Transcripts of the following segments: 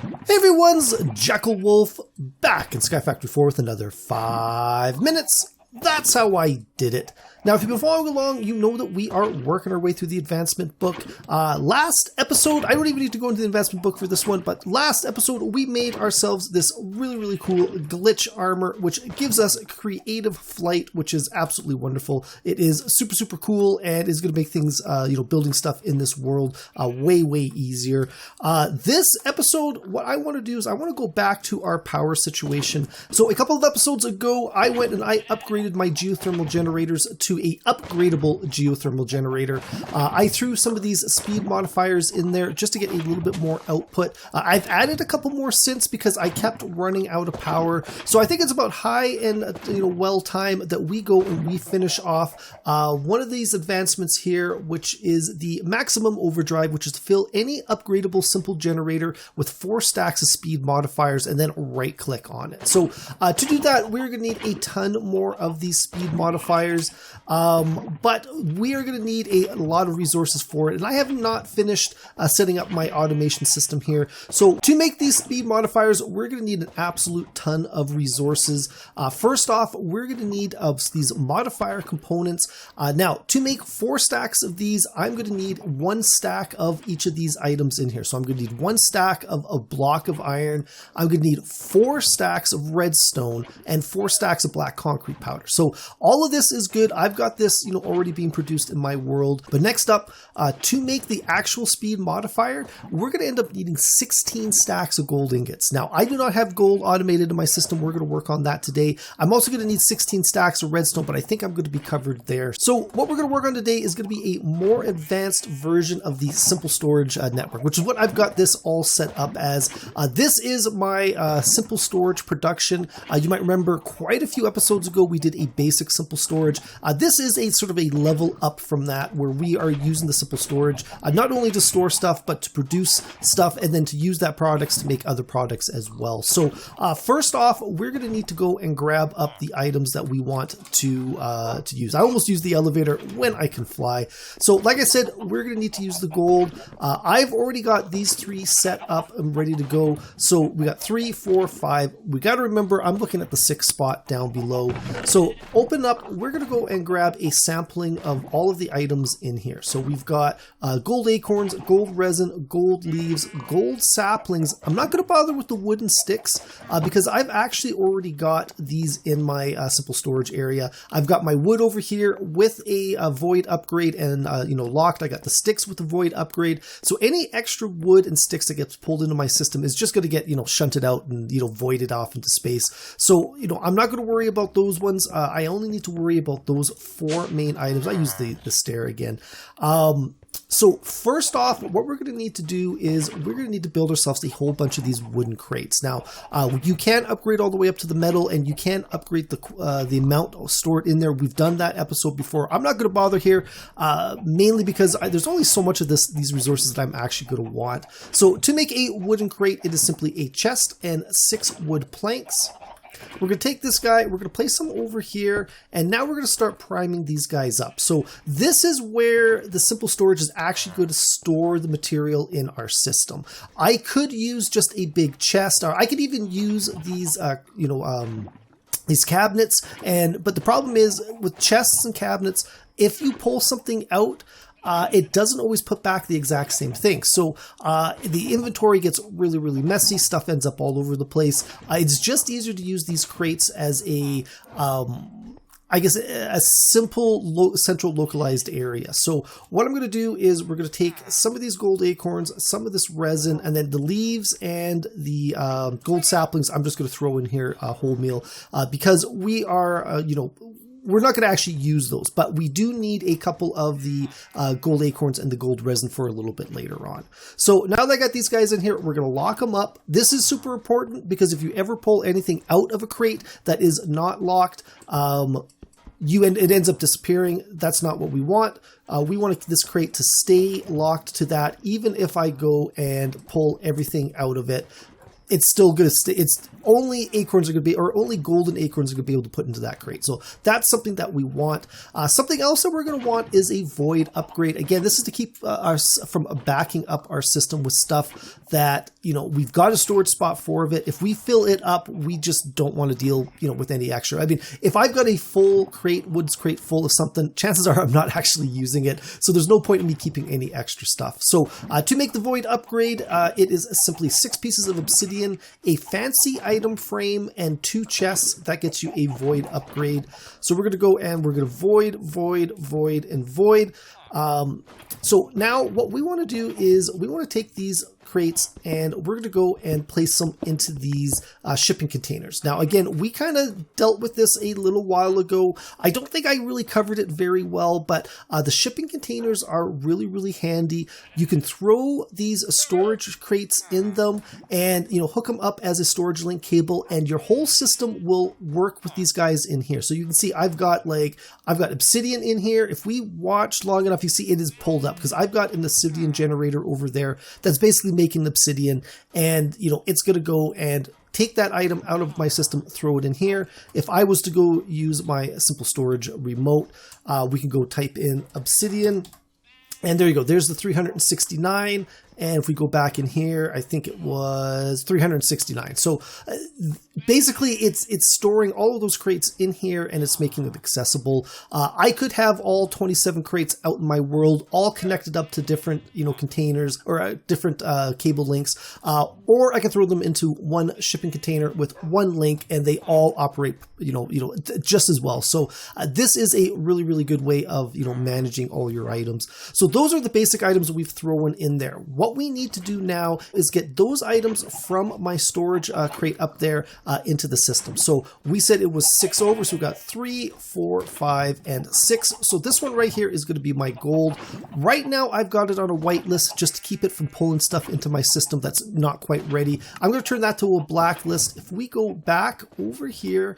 Hey everyone's JackelWolf back in Skyfactory 4 with another 5 minutes. That's how I did it. Now, if you've been following along, you know that we are working our way through the advancement book. Last episode, I don't even need to go into the advancement book for this one, but last episode, we made ourselves this really cool glitch armor, which gives us creative flight, which is absolutely wonderful. It is super cool and is going to make things, building stuff in this world way easier. This episode, what I want to do is I want to go back to our power situation. So a couple of episodes ago, I went and I upgraded my geothermal generators to a upgradable geothermal generator. I threw some of these speed modifiers in there just to get a little bit more output. I've added a couple more since because I kept running out of power. So I think it's about high and well time that we go and we finish off one of these advancements here, which is the maximum overdrive, which is to fill any upgradable simple generator with 4 stacks of speed modifiers and then right click on it. So to do that, we're going to need a ton more of these speed modifiers. But we are going to need a lot of resources for it, and I have not finished setting up my automation system here. So to make these speed modifiers, we're going to need an absolute ton of resources. First off, we're going to need these modifier components. Now, to make 4 stacks of these, I'm going to need 1 stack of each of these items in here. So I'm going to need 1 stack of a block of iron. I'm going to need 4 stacks of redstone and 4 stacks of black concrete powder. So all of this is good. I've got this, already being produced in my world. But next up, to make the actual speed modifier, we're going to end up needing 16 stacks of gold ingots. Now, I do not have gold automated in my system. We're going to work on that today. I'm also going to need 16 stacks of redstone, but I think I'm going to be covered there. So what we're going to work on today is going to be a more advanced version of the simple storage network, which is what I've got this all set up as. This is my simple storage production. You might remember quite a few episodes ago, we did a basic simple storage. This is a sort of a level up from that, where we are using the simple storage not only to store stuff, but to produce stuff and then to use that products to make other products as well. So first off, we're going to need to go and grab up the items that we want to use. I almost use the elevator when I can fly. So like I said, we're going to need to use the gold. I've already got these 3 set up and ready to go. So we got 3, 4, 5. We got to remember, I'm looking at the 6th spot down below. So open up, we're going to go and grab a sampling of all of the items in here. So we've got gold acorns, gold resin, gold leaves, gold saplings. I'm not going to bother with the wooden sticks because I've actually already got these in my simple storage area. I've got my wood over here with a void upgrade and locked. I got the sticks with the void upgrade. So any extra wood and sticks that gets pulled into my system is just going to get shunted out and voided off into space. So I'm not going to worry about those ones. I only need to worry about those 4 main items. I use the stair again. So first off, what we're going to need to do is we're going to need to build ourselves a whole bunch of these wooden crates. Now, you can upgrade all the way up to the metal, and you can upgrade the amount stored in there. We've done that episode before. I'm not going to bother here, mainly because there's only so much of these resources that I'm actually going to want. So to make a wooden crate, it is simply a chest and 6 wood planks. We're going to take this guy, we're going to place him over here, and now we're going to start priming these guys up. So this is where the simple storage is actually going to store the material in our system. I could use just a big chest, or I could even use these, these cabinets, but the problem is with chests and cabinets, if you pull something out, it doesn't always put back the exact same thing. So the inventory gets really messy. Stuff ends up all over the place. It's just easier to use these crates as a simple central localized area. So what I'm going to do is we're going to take some of these gold acorns, some of this resin, and then the leaves and the gold saplings I'm just going to throw in here wholemeal because we are, we're not going to actually use those, but we do need a couple of the gold acorns and the gold resin for a little bit later on. So now that I got these guys in here, we're going to lock them up. This is super important because if you ever pull anything out of a crate that is not locked, it ends up disappearing. That's not what we want. We want this crate to stay locked to that, even if I go and pull everything out of it. it's still going to stay. It's only acorns are going to be, or only golden acorns are going to be able to put into that crate. So that's something that we want. Something else that we're going to want is a void upgrade. Again, this is to keep us from backing up our system with stuff that, we've got a storage spot for it. If we fill it up, we just don't want to deal, with any extra. I mean, if I've got a full crate, woods crate full of something, chances are I'm not actually using it. So there's no point in me keeping any extra stuff. So to make the void upgrade, it is simply 6 pieces of obsidian, a fancy item frame, and 2 chests. That gets you a void upgrade. So we're going to go and we're going to void, void, void, and void. So now what we want to do is we want to take these crates and we're going to go and place them into these shipping containers. Now, again, we kind of dealt with this a little while ago. I don't think I really covered it very well, but the shipping containers are really, really handy. You can throw these storage crates in them and, hook them up as a storage link cable, and your whole system will work with these guys in here. So you can see I've got obsidian in here. If we watch long enough, you see it is pulled up because I've got an obsidian generator over there that's basically making obsidian, and it's going to go and take that item out of my system, throw it in here. If I was to go use my simple storage remote, we can go type in obsidian, and there you go. There's the 369. And if we go back in here, I think it was 369. So basically, it's storing all of those crates in here, and it's making them accessible. I could have all 27 crates out in my world, all connected up to different containers or different cable links, or I can throw them into one shipping container with one link, and they all operate just as well. So this is a really, really good way of managing all your items. So those are the basic items we've thrown in there. What we need to do now is get those items from my storage crate up there into the system. So we said it was 6 over, so we've got 3, 4, 5, and 6. So this one right here is going to be my gold. Right now, I've got it on a white list just to keep it from pulling stuff into my system that's not quite ready. I'm going to turn that to a black list. If we go back over here,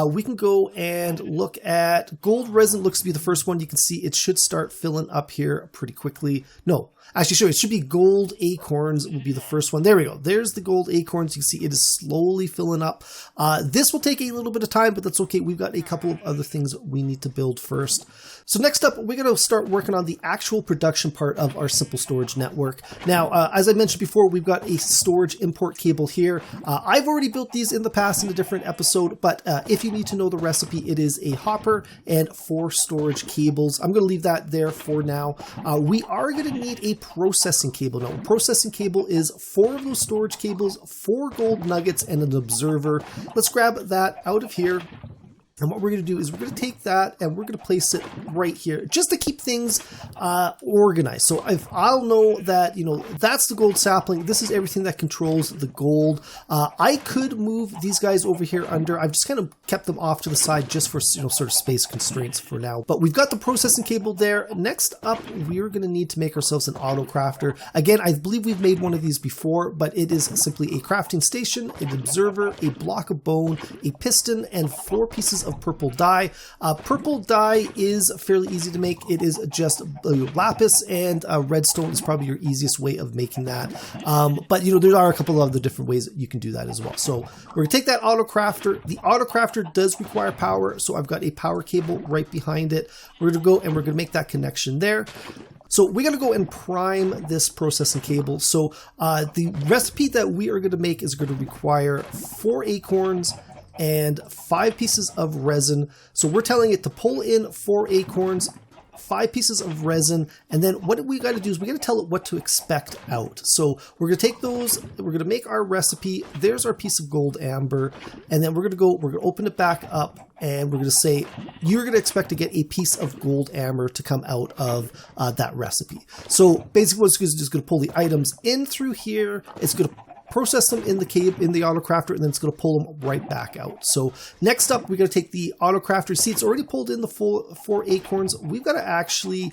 we can go and look at gold resin. Looks to be the first one. You can see it should start filling up here pretty quickly. No. Actually, it should be gold acorns will be the first one. There we go. There's the gold acorns. You can see it is slowly filling up. This will take a little bit of time, but that's okay. We've got a couple of other things we need to build first. So next up, we're going to start working on the actual production part of our simple storage network. Now, as I mentioned before, we've got a storage import cable here. I've already built these in the past in a different episode, but if you need to know the recipe, it is a hopper and 4 storage cables. I'm going to leave that there for now. We are going to need a processing cable. Now, a processing cable is 4 of those storage cables, 4 gold nuggets, and an observer. Let's grab that out of here. And what we're going to do is we're going to take that and we're going to place it right here just to keep things organized. So if I'll know that, that's the gold sapling. This is everything that controls the gold. I could move these guys over here under. I've just kind of kept them off to the side just for, sort of space constraints for now. But we've got the processing cable there. Next up, we're going to need to make ourselves an Autocrafter. Again, I believe we've made one of these before, but it is simply a crafting station, an observer, a block of bone, a piston, and 4 pieces of purple dye. Purple dye is fairly easy to make. It is just lapis, and redstone is probably your easiest way of making that. But there are a couple of other different ways that you can do that as well. So we're going to take that Autocrafter. The Autocrafter does require power, so I've got a power cable right behind it. We're going to go and we're going to make that connection there. So we got to go and prime this processing cable. So the recipe that we are going to make is going to require 4 acorns and 5 pieces of resin. So we're telling it to pull in 4 acorns, 5 pieces of resin, and then what we got to do is we got to tell it what to expect out. So we're going to take those, we're going to make our recipe. There's our piece of gold amber, and then we're going to open it back up, and we're going to say you're going to expect to get a piece of gold amber to come out of that recipe. So basically, what it's just going to pull the items in through here. It's going to process them in the Autocrafter, and then it's going to pull them right back out. So next up, we're going to take the Autocrafter. See, it's already pulled in the full 4 acorns. We've got to actually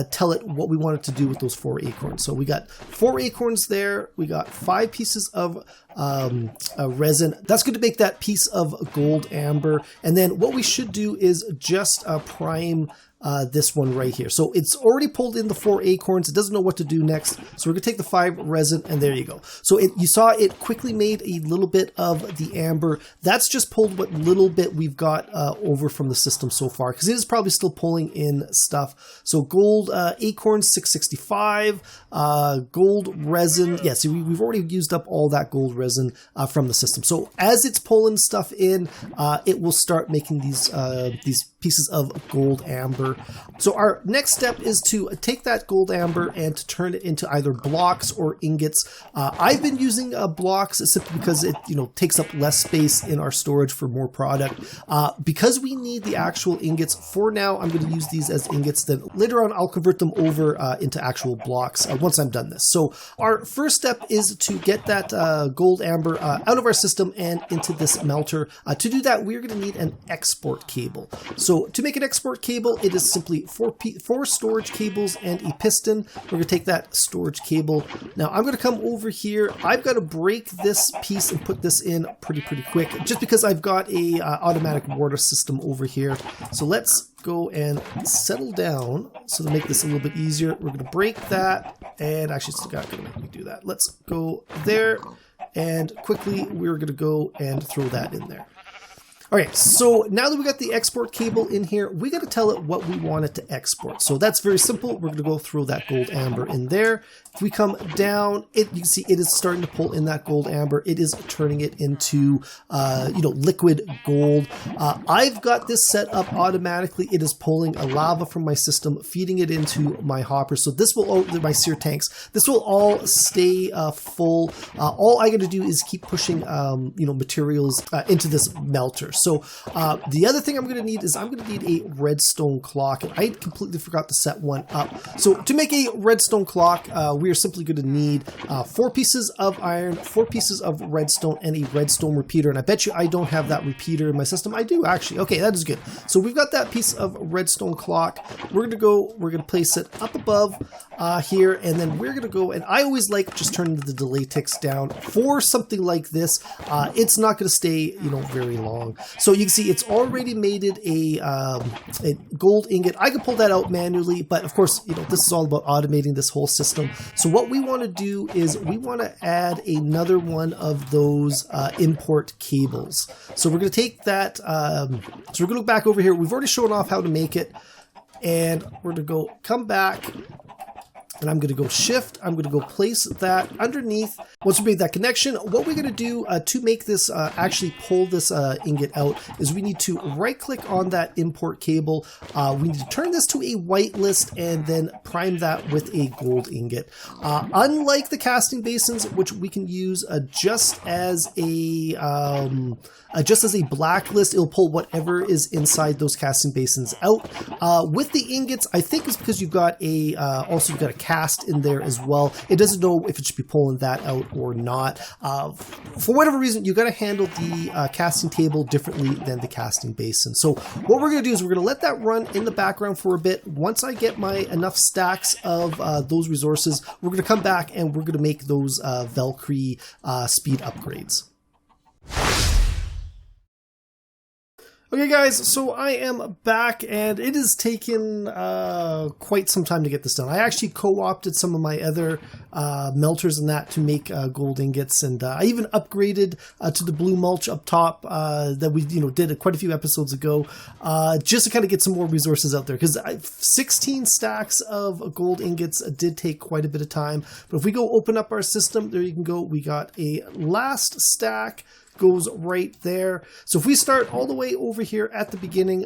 tell it what we want it to do with those 4 acorns. So we got 4 acorns there. We got 5 pieces of resin. That's going to make that piece of gold amber. And then what we should do is just prime this one right here. So it's already pulled in the 4 acorns. It doesn't know what to do next. So we're going to take the 5 resin, and there you go. So you saw it quickly made a little bit of the amber. That's just pulled what little bit we've got over from the system so far, because it is probably still pulling in stuff. So gold acorns, 665, gold resin. Yeah, see, we've already used up all that gold resin from the system. So as it's pulling stuff in, it will start making these pieces of gold amber. So our next step is to take that gold amber and to turn it into either blocks or ingots. I've been using blocks simply because it takes up less space in our storage for more product. Because we need the actual ingots, for now I'm going to use these as ingots. Then later on I'll convert them over into actual blocks once I'm done this. So our first step is to get that gold amber out of our system and into this melter. To do that, we're going to need an export cable. So to make an export cable, it is simply four storage cables and a piston. We're going to take that storage cable. Now I'm going to come over here. I've got to break this piece and put this in pretty quick, just because I've got a automatic water system over here. So let's go and settle down. So to make this a little bit easier, we're going to break that, and actually it's not going to make me do that. Let's go there, and quickly we're going to go and throw that in there. All right, so now that we got the export cable in here, we got to tell it what we want it to export. So that's very simple. We're going to go throw that gold amber in there. If we come down, you can see it is starting to pull in that gold amber. It is turning it into, liquid gold. I've got this set up automatically. It is pulling a lava from my system, feeding it into my hopper. So this will, my sear tanks, this will all stay full. All I got to do is keep pushing, materials into this melter. So the other thing I'm going to need is I'm going to need a redstone clock, and I completely forgot to set one up. So to make a redstone clock, we are simply going to need 4 pieces of iron, 4 pieces of redstone, and a redstone repeater. And I bet you I don't have that repeater in my system. I do actually. Okay, that is good. So we've got that piece of redstone clock. We're going to place it up above here, and then we're going to go, and I always like just turning the delay ticks down for something like this. It's not going to stay, very long. So you can see it's already made it a gold ingot. I could pull that out manually, but of course, this is all about automating this whole system. So what we want to do is we want to add another one of those import cables. So we're going to take that. So we're going to look back over here. We've already shown off how to make it, and we're going to come back. And I'm going to go shift. I'm going to go place that underneath. Once we made that connection, what we're going to do to make this actually pull this ingot out is we need to right click on that import cable. We need to turn this to a whitelist and then prime that with a gold ingot. Unlike the casting basins, which we can use just as a blacklist, it'll pull whatever is inside those casting basins out. With the ingots, I think it's because you've got a cast in there as well. It doesn't know if it should be pulling that out or not. For whatever reason, you got to handle the casting table differently than the casting basin. So what we're going to do is we're going to let that run in the background for a bit. Once I get my enough stacks of those resources, we're going to come back and we're going to make those Valkyrie speed upgrades. Okay guys, so I am back, and it has taken quite some time to get this done. I actually co-opted some of my other melters and that to make gold ingots, and I even upgraded to the blue mulch up top that we did quite a few episodes ago, just to kind of get some more resources out there, because 16 stacks of gold ingots did take quite a bit of time. But if we go open up our system, there you can go. We got a last stack. Goes right there. So if we start all the way over here at the beginning,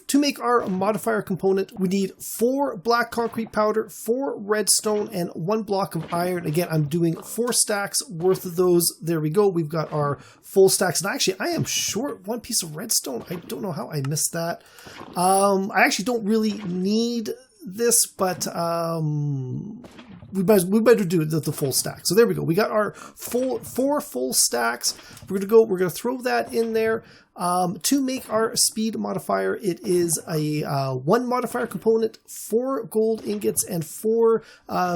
to make our modifier component, we need 4 black concrete powder, 4 redstone, and 1 block of iron. Again, I'm doing 4 stacks worth of those. There we go. We've got our full stacks. And actually, I am short 1 piece of redstone. I don't know how I missed that. I actually don't really need this, but we better do the full stack. So there we go. We got our 4 full stacks. We're going to throw that in there. To make our speed modifier, it is a 1 modifier component, 4 gold ingots, and 4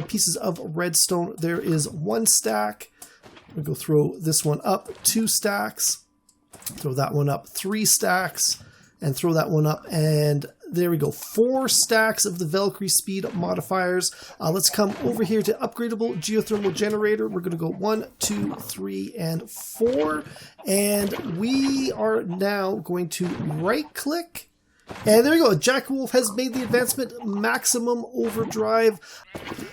pieces of redstone. There is 1 stack. We'll go throw this one up, 2 stacks. Throw that one up, 3 stacks. And throw that one up, and there we go, 4 stacks of the Valkyrie Speed Modifiers. Let's come over here to Upgradable Geothermal Generator. We're going to go 1, 2, 3, and 4. And we are now going to right-click. And there you go, JackelWolf has made the advancement maximum overdrive.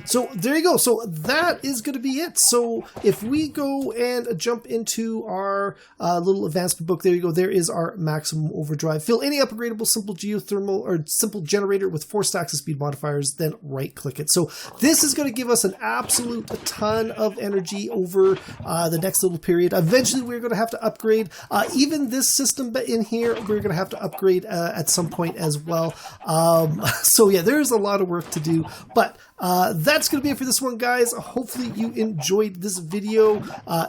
So there you go, so that is going to be it. So if we go and jump into our little advancement book, there you go, there is our maximum overdrive. Fill any upgradable simple geothermal or simple generator with 4 stacks of speed modifiers, then right click it. So this is going to give us an absolute ton of energy over the next little period. Eventually we're going to have to upgrade even this system in here. We're going to have to upgrade at some point as well. So yeah, there's a lot of work to do, but that's going to be it for this one, guys. Hopefully you enjoyed this video.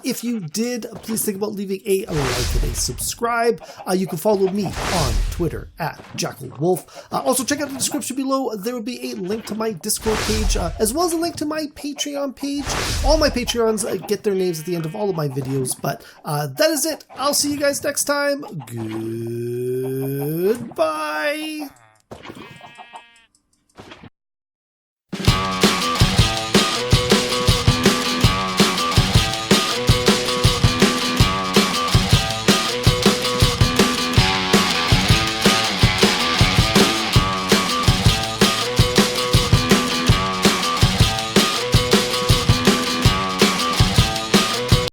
If you did, please think about leaving a like and a subscribe. You can follow me on Twitter at JackelWolf. Also check out the description below. There will be a link to my Discord page, as well as a link to my Patreon page. All my Patreons get their names at the end of all of my videos, but that is it. I'll see you guys next time. Goodbye.